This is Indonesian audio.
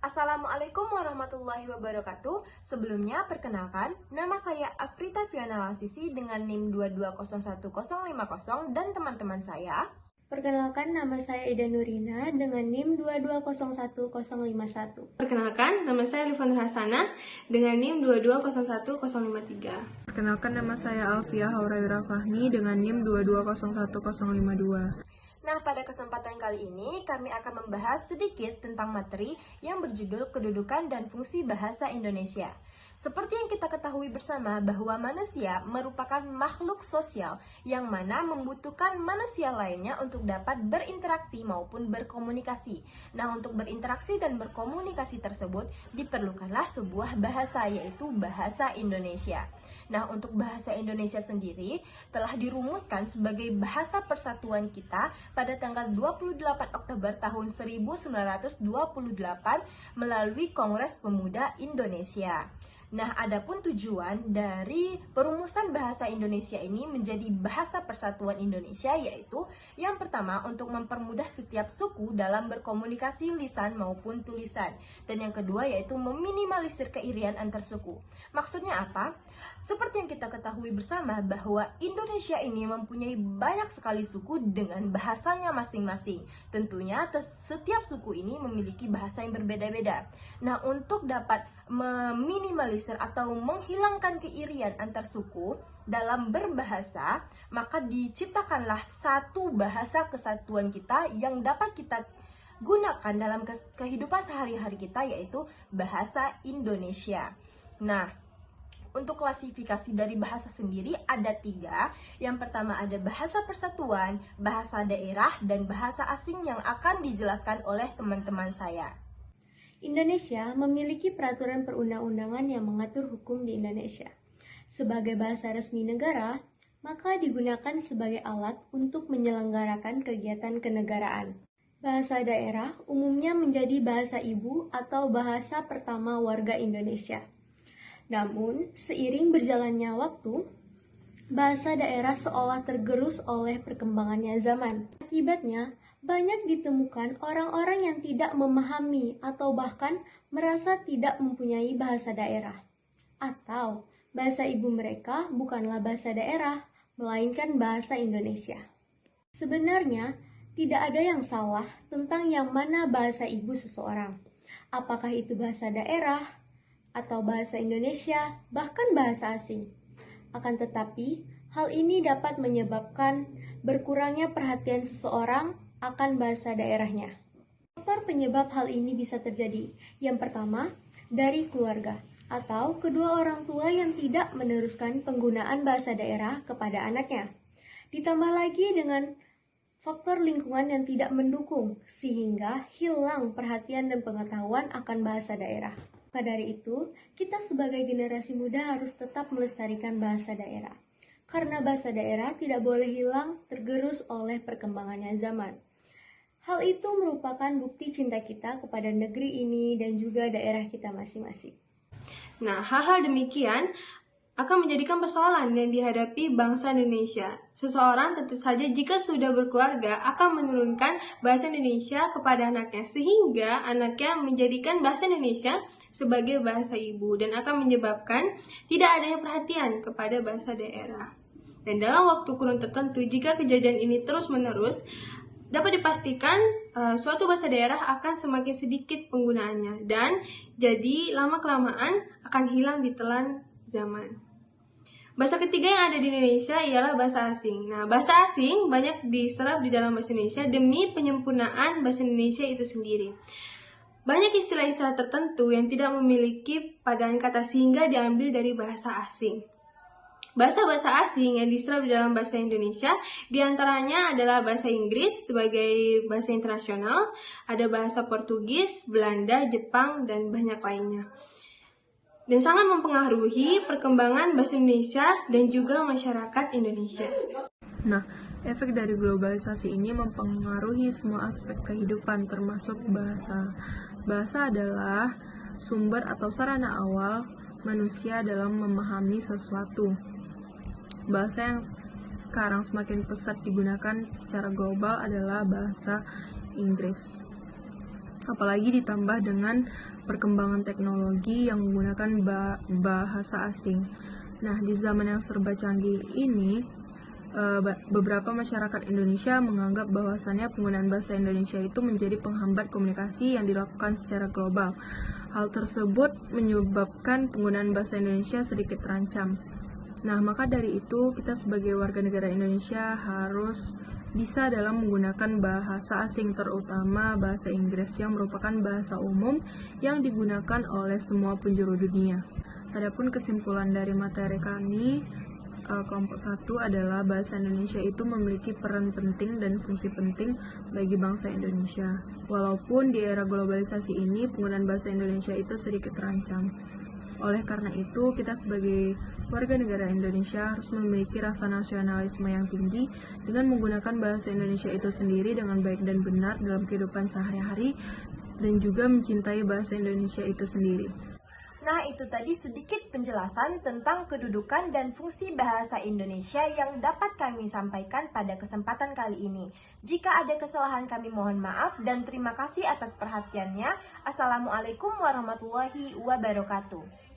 Assalamualaikum warahmatullahi wabarakatuh. Sebelumnya, perkenalkan, nama saya Afrita Fiona Lasisi dengan NIM 2201050 dan teman-teman saya. Perkenalkan, nama saya Ida Nurina dengan NIM 2201051. Perkenalkan, nama saya Livon Hasanah dengan NIM 2201053. Perkenalkan, nama saya Alfia Hauraira Fahmi dengan NIM 2201052. Nah, pada kesempatan kali ini kami akan membahas sedikit tentang materi yang berjudul Kedudukan dan Fungsi Bahasa Indonesia. Seperti yang kita ketahui bersama bahwa manusia merupakan makhluk sosial yang mana membutuhkan manusia lainnya untuk dapat berinteraksi maupun berkomunikasi. Nah, untuk berinteraksi dan berkomunikasi tersebut diperlukanlah sebuah bahasa, yaitu bahasa Indonesia. Nah, untuk bahasa Indonesia sendiri telah dirumuskan sebagai bahasa persatuan kita pada tanggal 28 Oktober tahun 1928 melalui Kongres Pemuda Indonesia. Nah, adapun tujuan dari perumusan bahasa Indonesia ini menjadi bahasa persatuan Indonesia yaitu yang pertama untuk mempermudah setiap suku dalam berkomunikasi lisan maupun tulisan, dan yang kedua yaitu meminimalisir keirian antar suku. Maksudnya apa? Seperti yang kita ketahui bersama bahwa Indonesia ini mempunyai banyak sekali suku dengan bahasanya masing-masing. Tentunya setiap suku ini memiliki bahasa yang berbeda-beda. Nah, untuk dapat meminimalisir atau menghilangkan keirian antar suku dalam berbahasa, maka diciptakanlah satu bahasa kesatuan kita yang dapat kita gunakan dalam kehidupan sehari-hari kita, yaitu bahasa Indonesia. Nah, untuk klasifikasi dari bahasa sendiri ada 3. Yang pertama ada bahasa persatuan, bahasa daerah, dan bahasa asing yang akan dijelaskan oleh teman-teman saya. Indonesia memiliki peraturan perundang-undangan yang mengatur hukum di Indonesia. Sebagai bahasa resmi negara, maka digunakan sebagai alat untuk menyelenggarakan kegiatan kenegaraan. Bahasa daerah umumnya menjadi bahasa ibu atau bahasa pertama warga Indonesia. Namun, seiring berjalannya waktu, bahasa daerah seolah tergerus oleh perkembangannya zaman. Akibatnya, banyak ditemukan orang-orang yang tidak memahami atau bahkan merasa tidak mempunyai bahasa daerah. Atau, bahasa ibu mereka bukanlah bahasa daerah, melainkan bahasa Indonesia. Sebenarnya, tidak ada yang salah tentang yang mana bahasa ibu seseorang. Apakah itu bahasa daerah, atau bahasa Indonesia, bahkan bahasa asing. Akan tetapi, hal ini dapat menyebabkan berkurangnya perhatian seseorang akan bahasa daerahnya. Faktor penyebab hal ini bisa terjadi. Yang pertama, dari keluarga atau kedua orang tua yang tidak meneruskan penggunaan bahasa daerah kepada anaknya. Ditambah lagi dengan faktor lingkungan yang tidak mendukung, sehingga hilang perhatian dan pengetahuan akan bahasa daerah. Maka dari itu, kita sebagai generasi muda harus tetap melestarikan bahasa daerah. Karena bahasa daerah tidak boleh hilang tergerus oleh perkembangannya zaman. Hal itu merupakan bukti cinta kita kepada negeri ini dan juga daerah kita masing-masing. Nah, hal-hal demikian akan menjadikan persoalan yang dihadapi bangsa Indonesia. Seseorang tentu saja jika sudah berkeluarga akan menurunkan bahasa Indonesia kepada anaknya, sehingga anaknya menjadikan bahasa Indonesia sebagai bahasa ibu dan akan menyebabkan tidak adanya perhatian kepada bahasa daerah. Dan dalam waktu kurun tertentu, jika kejadian ini terus-menerus, dapat dipastikan suatu bahasa daerah akan semakin sedikit penggunaannya dan jadi lama-kelamaan akan hilang ditelan zaman. Bahasa ketiga yang ada di Indonesia ialah bahasa asing. Nah, bahasa asing banyak diserap di dalam bahasa Indonesia demi penyempurnaan bahasa Indonesia itu sendiri. Banyak istilah-istilah tertentu yang tidak memiliki padanan kata sehingga diambil dari bahasa asing. Bahasa-bahasa asing yang diserap di dalam bahasa Indonesia diantaranya adalah bahasa Inggris sebagai bahasa internasional, ada bahasa Portugis, Belanda, Jepang, dan banyak lainnya. Dan sangat mempengaruhi perkembangan bahasa Indonesia dan juga masyarakat Indonesia. Nah, efek dari globalisasi ini mempengaruhi semua aspek kehidupan termasuk bahasa. Bahasa adalah sumber atau sarana awal manusia dalam memahami sesuatu. Bahasa yang sekarang semakin pesat digunakan secara global adalah bahasa Inggris. Apalagi ditambah dengan perkembangan teknologi yang menggunakan bahasa asing. Nah, di zaman yang serba canggih ini, beberapa masyarakat Indonesia menganggap bahwasannya penggunaan bahasa Indonesia itu menjadi penghambat komunikasi yang dilakukan secara global. Hal tersebut menyebabkan penggunaan bahasa Indonesia sedikit terancam. Nah, maka dari itu kita sebagai warga negara Indonesia harus bisa dalam menggunakan bahasa asing, terutama bahasa Inggris yang merupakan bahasa umum yang digunakan oleh semua penjuru dunia. Adapun kesimpulan dari materi kami, kelompok 1 adalah bahasa Indonesia itu memiliki peran penting dan fungsi penting bagi bangsa Indonesia. Walaupun di era globalisasi ini penggunaan bahasa Indonesia itu sedikit terancam. Oleh karena itu, kita sebagai warga negara Indonesia harus memiliki rasa nasionalisme yang tinggi dengan menggunakan bahasa Indonesia itu sendiri dengan baik dan benar dalam kehidupan sehari-hari dan juga mencintai bahasa Indonesia itu sendiri. Nah, itu tadi sedikit penjelasan tentang kedudukan dan fungsi bahasa Indonesia yang dapat kami sampaikan pada kesempatan kali ini. Jika ada kesalahan kami mohon maaf dan terima kasih atas perhatiannya. Assalamualaikum warahmatullahi wabarakatuh.